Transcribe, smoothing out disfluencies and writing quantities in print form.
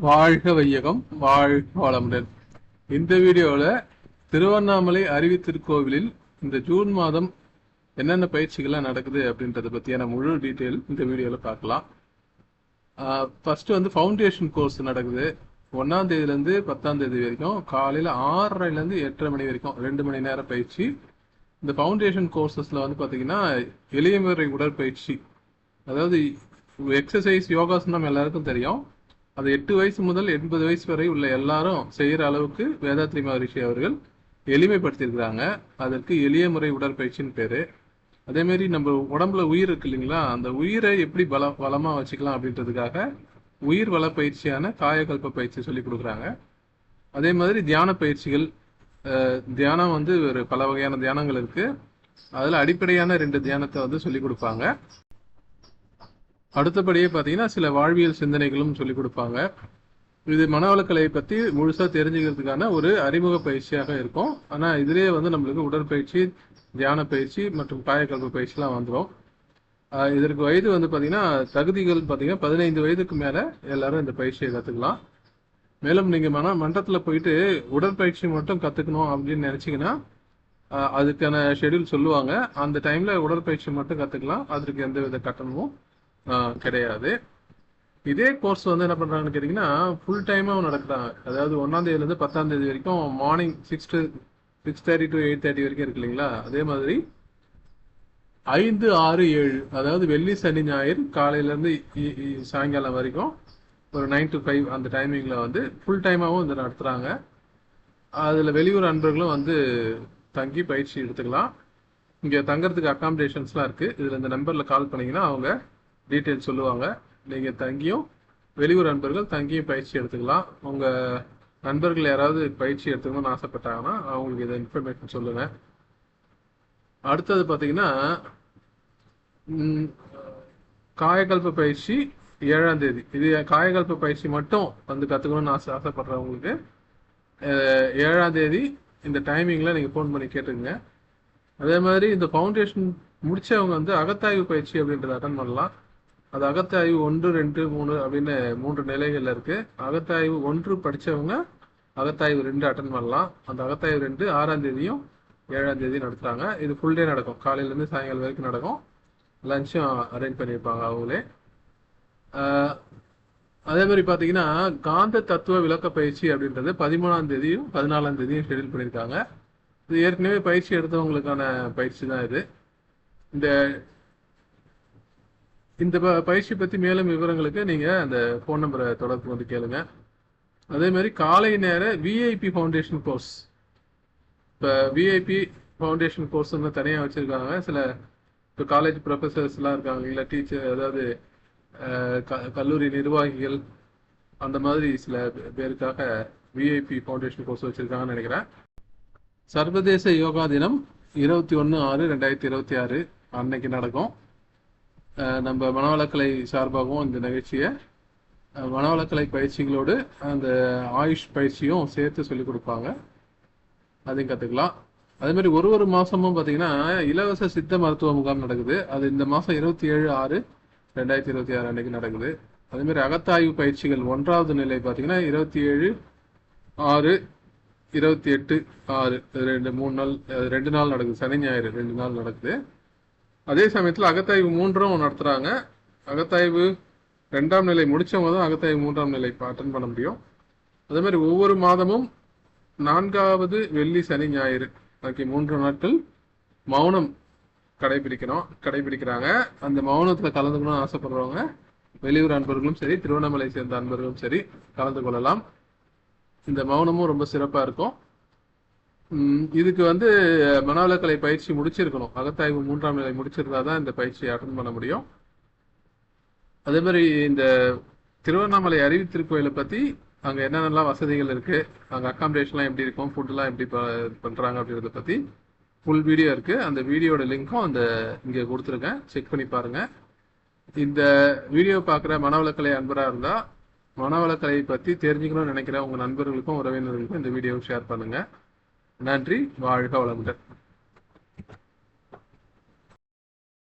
வாழ்க வையகம், வாழ்க வளமுடன். இந்த வீடியோவில் திருவண்ணாமலை அருவி திருக்கோவிலில் இந்த ஜூன் மாதம் என்னென்ன பயிற்சிகள்லாம் நடக்குது அப்படின்றத பற்றியான முழு டீட்டெயில் இந்த வீடியோவில் பார்க்கலாம். ஃபர்ஸ்ட் வந்து ஃபவுண்டேஷன் கோர்ஸ் நடக்குது. 1ஆம் தேதியிலேருந்து 10ஆம் தேதி வரைக்கும் காலையில் 6:30லேருந்து 8:30 மணி வரைக்கும் 2 மணி நேரம் பயிற்சி. இந்த ஃபவுண்டேஷன் கோர்சஸில் வந்து பார்த்தீங்கன்னா எளிய முறை உடற்பயிற்சி, அதாவது எக்ஸசைஸ் யோகாசனம் எல்லாருக்கும் தெரியும். அது 8 வயசு முதல் 80 வயசு வரை உள்ள எல்லாரும் செய்யற அளவுக்கு வேதாத்ரி மகரிஷி அவர்கள் எளிமைப்படுத்தியிருக்கிறாங்க. அதற்கு எளிய முறை உடற்பயிற்சின்னு பேரு. அதே மாதிரி நம்ம உடம்புல உயிர் இருக்கு இல்லைங்களா, அந்த உயிரை எப்படி வளமா வச்சுக்கலாம் அப்படின்றதுக்காக உயிர் வள பயிற்சியான காயகல்ப பயிற்சி சொல்லி கொடுக்குறாங்க. அதே மாதிரி தியான பயிற்சிகள், தியானம் வந்து ஒரு பல வகையான தியானங்கள் இருக்கு. அதுல அடிப்படையான 2 தியானத்தை வந்து சொல்லி கொடுப்பாங்க. அடுத்தபடியே பார்த்தீங்கன்னா சில வாழ்வியல் சிந்தனைகளும் சொல்லிக் கொடுப்பாங்க. இது மனவளக்கலையை பற்றி முழுசாக தெரிஞ்சுக்கிறதுக்கான ஒரு அறிமுக பயிற்சியாக இருக்கும். ஆனால் இதுலேயே வந்து நம்மளுக்கு உடற்பயிற்சி, தியான பயிற்சி மற்றும் காயக்கல்ப பயிற்சிலாம் வந்துடும். இதற்கு வயது வந்து பார்த்தீங்கன்னா தகுதிகள் பார்த்தீங்கன்னா 15 வயதுக்கு மேலே எல்லாரும் இந்த பயிற்சியை கற்றுக்கலாம். மேலும் நீங்கள் மன்றத்தில் போயிட்டு உடற்பயிற்சி மட்டும் கற்றுக்கணும் அப்படின்னு நினச்சிங்கன்னா அதுக்கான ஷெடியூல் சொல்லுவாங்க. அந்த டைமில் உடற்பயிற்சி மட்டும் கற்றுக்கலாம். அதற்கு எந்த வித கட்டணமும் கிடையாது. இதே கோர்ஸ் வந்து என்ன பண்றாங்கன்னு கேட்டீங்கன்னா ஃபுல் டைமாவும் நடக்கிறாங்க. அதாவது 1ஆம் தேதியிலேருந்து 10ஆம் தேதி வரைக்கும் மார்னிங் 6:30 to 8:30 வரைக்கும் இருக்கு இல்லைங்களா. அதே மாதிரி 5, 6, 7 அதாவது வெள்ளி சனி ஞாயிறு காலையிலேருந்து சாயங்காலம் வரைக்கும் ஒரு 9 to 5 அந்த டைமிங்ல வந்து ஃபுல் டைமாவும் வந்து நடத்துறாங்க. அதுல வெளியூர் அன்பர்களும் வந்து தங்கி பயிற்சி எடுத்துக்கலாம். இங்க தங்கறதுக்கு அகாமடேஷன்ஸ்லாம் இருக்கு. இதுல இந்த நம்பர்ல கால் பண்ணீங்கன்னா அவங்க டீட்டெயில் சொல்லுவாங்க. நீங்கள் தங்கியும் வெளியூர் நண்பர்கள் தங்கியும் பயிற்சி எடுத்துக்கலாம். உங்கள் நண்பர்கள் யாராவது பயிற்சி எடுத்துக்கணும்னு ஆசைப்பட்டாங்கன்னா அவங்களுக்கு இதை இன்ஃபர்மேஷன் சொல்லுங்கள். அடுத்தது பார்த்தீங்கன்னா காயகல்ப பயிற்சி 7ஆம் தேதி. இது காயகல்ப பயிற்சி மட்டும் வந்து கற்றுக்கணும்னு ஆசைப்படுறவங்களுக்கு 7ஆம் தேதி இந்த டைமிங்கில் நீங்கள் ஃபோன் பண்ணி கேட்டுக்குங்க. அதே மாதிரி இந்த ஃபவுண்டேஷன் முடித்தவங்க வந்து அகத்தாய்வு பயிற்சி அப்படின்றத அட்டன் பண்ணலாம். அது அகத்தாய்வு 1, 2, 3 அப்படின்னு 3 நிலைகள்ல இருக்கு. அகத்தாய்வு 1 படிச்சவங்க அகத்தாய்வு 2 அட்டன் பண்ணலாம். அந்த அகத்தாய்வு 2 6ஆம் தேதியும் 7ஆம் தேதி நடத்துறாங்க. இது ஃபுல் டே நடக்கும். காலையிலேருந்து சாயங்காலம் வரைக்கும் நடக்கும். லஞ்சும் அரேஞ்ச் பண்ணியிருப்பாங்க அவங்களே. அதே மாதிரி பார்த்தீங்கன்னா காந்த தத்துவ விளக்க பயிற்சி அப்படின்றது 13ஆம் தேதியும் 14ஆம் தேதியும் ஷெடியூல் பண்ணியிருக்காங்க. இது ஏற்கனவே பயிற்சி எடுத்தவங்களுக்கான பயிற்சி தான் இது. இந்த பயிற்சி பற்றி மேலும் விவரங்களுக்கு நீங்கள் அந்த ஃபோன் நம்பரை தொடர்பு வந்து கேளுங்க. அதே மாதிரி காலை நேர விஐபி ஃபவுண்டேஷன் கோர்ஸ், இப்போ விஐபி ஃபவுண்டேஷன் கோர்ஸ்ன்னு தனியாக வச்சுருக்காங்க. சில இப்போ காலேஜ் ப்ரொஃபஸர்ஸ்லாம் இருக்காங்க இல்லை, டீச்சர், அதாவது கல்லூரி நிர்வாகிகள், அந்த மாதிரி சில பேருக்காக விஐபி ஃபவுண்டேஷன் கோர்ஸ் வச்சுருக்காங்கன்னு நினைக்கிறேன். சர்வதேச யோகா தினம் 21/6/2026 அன்னைக்கு நடக்கும். நம்ம மனவளக்கலை சார்பாகவும் இந்த நிகழ்ச்சியை மனவளக்கலை பயிற்சிகளோடு அந்த ஆயுஷ் பயிற்சியும் சேர்த்து சொல்லிக் கொடுப்பாங்க. அதையும் கற்றுக்கலாம். அதே மாதிரி ஒரு மாதமும் பார்த்தீங்கன்னா இலவச சித்த மருத்துவ முகாம் நடக்குது. அது இந்த மாதம் 27/6/2026 அன்னைக்கு நடக்குது. அதே மாதிரி அகத்தாய்வு பயிற்சிகள் 1ஆவது நிலை பார்த்தீங்கன்னா 27/6/28/6 3 நாள் 2 நாள் நடக்குது. சனி ஞாயிறு 2 நாள் நடக்குது. அதே சமயத்தில் அகத்தாய்வு 3 நடத்துகிறாங்க. அகத்தாய்வு 2ஆம் நிலை முடித்தவங்க தான் அகத்தாய்வு 3ஆம் நிலை அட்டன் பண்ண முடியும். அதே மாதிரி ஒவ்வொரு மாதமும் 4வது வெள்ளி சனி ஞாயிறு ஆகிய 3 நாட்கள் மௌனம் கடைபிடிக்கிறாங்க. அந்த மௌனத்தில் கலந்துக்கணும்னு ஆசைப்படுறவங்க வெளியூர் அன்பர்களும் சரி, திருவண்ணாமலை சேர்ந்த அன்பர்களும் சரி கலந்து கொள்ளலாம். இந்த மௌனமும் ரொம்ப சிறப்பாக இருக்கும். இதுக்கு வந்து மனவளக்கலை பயிற்சி முடிச்சிருக்கணும். அகத்தாய்வு 3ஆம் நிலை முடிச்சிருந்தா தான் இந்த பயிற்சியை அட்டன் பண்ண முடியும். அதே மாதிரி இந்த திருவண்ணாமலை அருவி திருக்கோயிலை பற்றி அங்கே என்னென்னலாம் வசதிகள் இருக்குது, அங்கே அக்காமடேஷன்லாம் எப்படி இருக்கும், ஃபுட்டுலாம் எப்படி பண்ணுறாங்க அப்படின்றத பற்றி ஃபுல் வீடியோ இருக்குது. அந்த வீடியோட லிங்க்கும் இங்கே கொடுத்துருக்கேன், செக் பண்ணி பாருங்கள். இந்த வீடியோ பார்க்குற மனவளக்கலை அன்பராக இருந்தால் மனவளக்கலை பற்றி தெரிஞ்சுக்கணும்னு நினைக்கிற உங்கள் நண்பர்களுக்கும் உறவினர்களுக்கும் இந்த வீடியோவை ஷேர் பண்ணுங்கள். நன்றி. வாழ்க வளமுடன்.